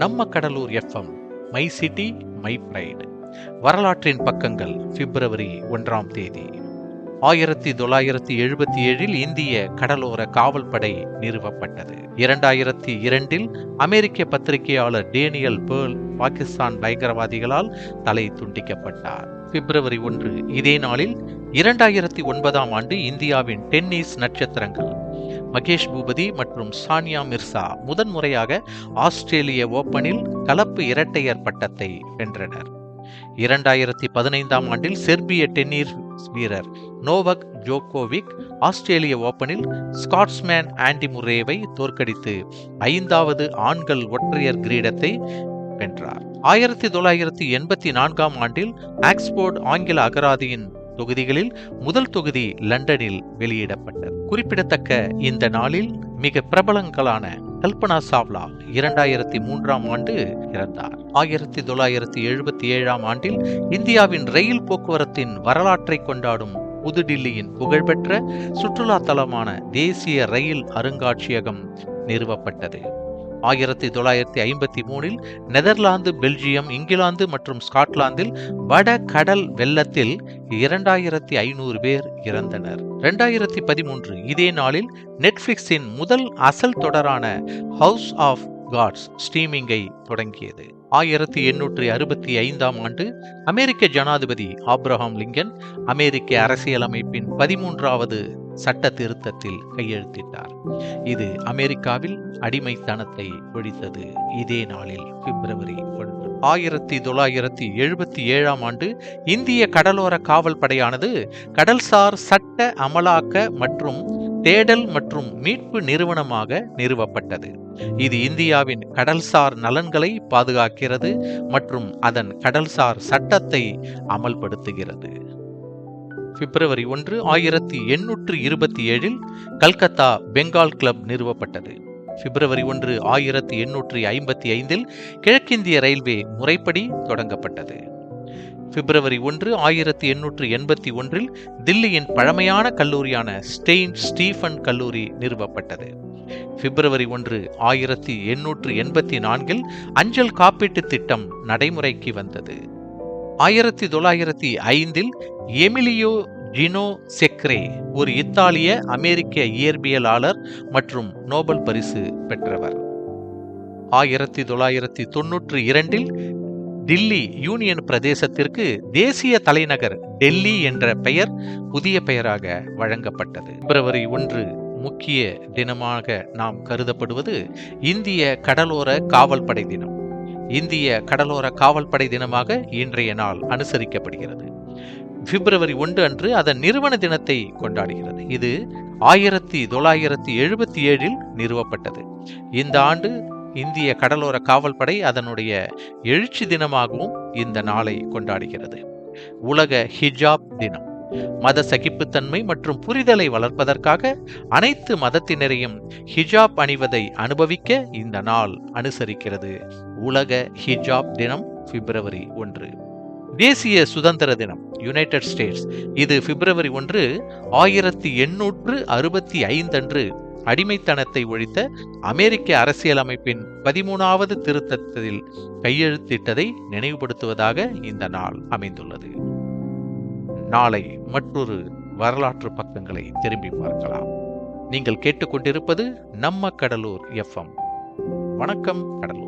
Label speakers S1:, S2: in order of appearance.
S1: நம்ம Cuddalore FM, my city my bride. வரலாற்றின் பக்கங்கள். பிப்ரவரி 1ஆம் தேதி 1977 இந்திய கடலோர காவல் படை நிறுவப்பட்டது. 2002 அமெரிக்க பத்திரிகையாளர் டேனியல் பேர்ல் பாகிஸ்தான் பயங்கரவாதிகளால் தலை துண்டிக்கப்பட்டார். பிப்ரவரி 1 இதே நாளில் 2009ஆம் ஆண்டு இந்தியாவின் டென்னிஸ் நட்சத்திரங்கள் மகேஷ் பூபதி மற்றும் சானியா மிர்சா முதன்முறையாக ஆஸ்திரேலிய ஓபனில் கலப்பு இரட்டையர் பட்டத்தை வென்றனர். 2015ஆம் ஆண்டில் செர்பிய டென்னிஸ் வீரர் நோவக் ஜோகோவிக் ஆஸ்திரேலிய ஓபனில் ஸ்காட்ஸ்மேன் ஆண்டி முர்ரேவை தோற்கடித்து 5வது ஆண்கள் ஒற்றையர் கிரீடத்தை வென்றார். 1984ஆம் ஆண்டில் ஆக்ஸ்போர்ட் ஆங்கில அகராதியின் தொகுதிகளில் முதல் தொகுதி லண்டனில் வெளியிடப்பட்டது. குறிப்பிடத்தக்க இந்த நாளில் மிக பிரபலங்களான கல்பனா சாவ்லா 2003ஆம் ஆண்டு இறந்தார். 1977ஆம் ஆண்டில் இந்தியாவின் ரயில் போக்குவரத்தின் வரலாற்றை கொண்டாடும் புதுடில்லியின் புகழ்பெற்ற சுற்றுலா தலமான தேசிய ரயில் அருங்காட்சியகம் நிறுவப்பட்டது. 1953இல் நெதர்லாந்து, பெல்ஜியம், இங்கிலாந்து மற்றும் ஸ்காட்லாந்தில் வட கடல் வெள்ளத்தில் 2500 பேர் இறந்தனர். 2013 இதே நாளில் நெட்ஃபிளிக்ஸின் முதல் அசல் தொடரான ஹவுஸ் ஆஃப் காட்ஸ் ஸ்ட்ரீமிங்கை தொடங்கியது. 1865ஆம் ஆண்டு அமெரிக்க ஜனாதிபதி ஆப்ரஹாம் லிங்கன் அமெரிக்க அரசியலமைப்பின் 13வது சட்ட திருத்தத்தில் கையெழுத்திட்டார். இது அமெரிக்காவில் அடிமைத்தனத்தை ஒழித்தது. இதே நாளில் பிப்ரவரி 1. 1977ஆம் ஆண்டு இந்திய கடலோர காவல் படையானது கடல்சார் சட்ட அமலாக்க மற்றும் தேடல் மற்றும் மீட்பு நிறுவனமாக நிறுவப்பட்டது. இது இந்தியாவின் கடல்சார் நலன்களை பாதுகாக்கிறது மற்றும் அதன் கடல்சார் சட்டத்தை அமல்படுத்துகிறது. பிப்ரவரி 1 1827 கல்கத்தா பெங்கால் கிளப் நிறுவப்பட்டது. பிப்ரவரி 1 1855 கிழக்கிந்திய ரயில்வே முறைப்படி தொடங்கப்பட்டது. பிப்ரவரி 1 1881 தில்லியின் பழமையான கல்லூரியான செயின்ட் ஸ்டீஃபன் கல்லூரி நிறுவப்பட்டது. பிப்ரவரி 1 1884 அஞ்சல் காப்பீட்டு திட்டம் நடைமுறைக்கு வந்தது. 1905 எமிலியோ ஜினோ செக்ரே ஒரு இத்தாலிய அமெரிக்க இயற்பியலாளர் மற்றும் நோபல் பரிசு பெற்றவர். 1992 டில்லி யூனியன் பிரதேசத்திற்கு தேசிய தலைநகர் டெல்லி என்ற பெயர் புதிய பெயராக வழங்கப்பட்டது. பிப்ரவரி 1 முக்கிய தினமாக நாம் கருதப்படுவது இந்திய கடலோர காவல் படை தினம். இந்திய கடலோர காவல் படை தினமாக இன்றைய நாள் அனுசரிக்கப்படுகிறது. பிப்ரவரி 1 அன்று அதன் நிறுவன தினத்தை கொண்டாடுகிறது. இது 1977 நிறுவப்பட்டது. இந்த ஆண்டு இந்திய கடலோர காவல் படை அதனுடைய எழுச்சி தினமாகவும் இந்த நாளை கொண்டாடுகிறது. உலக ஹிஜாப் தினம். மத சகிப்புத்தன்மை மற்றும் புரிதலை வளர்ப்பதற்காக அனைத்து மதத்தினரையும் ஹிஜாப் அணிவதை அனுபவிக்க இந்த நாள் அனுசரிக்கிறது. உலக ஹிஜாப் தினம் பிப்ரவரி 1. தேசிய சுதந்திர தினம் யுனைடெட் ஸ்டேட்ஸ். இது பிப்ரவரி 1 1865 அன்று அடிமைத்தனத்தை ஒழித்த அமெரிக்க அரசியலமைப்பின் 13வது திருத்தத்தில் கையெழுத்திட்டதை நினைவுபடுத்துவதாக இந்த நாள் அமைந்துள்ளது. நாளை மற்றொரு வரலாற்று பக்கங்களை திரும்பி பார்க்கலாம். நீங்கள் கேட்டுக்கொண்டிருப்பது நம்ம கடலூர் எஃப்எம். வணக்கம் கடலூர்.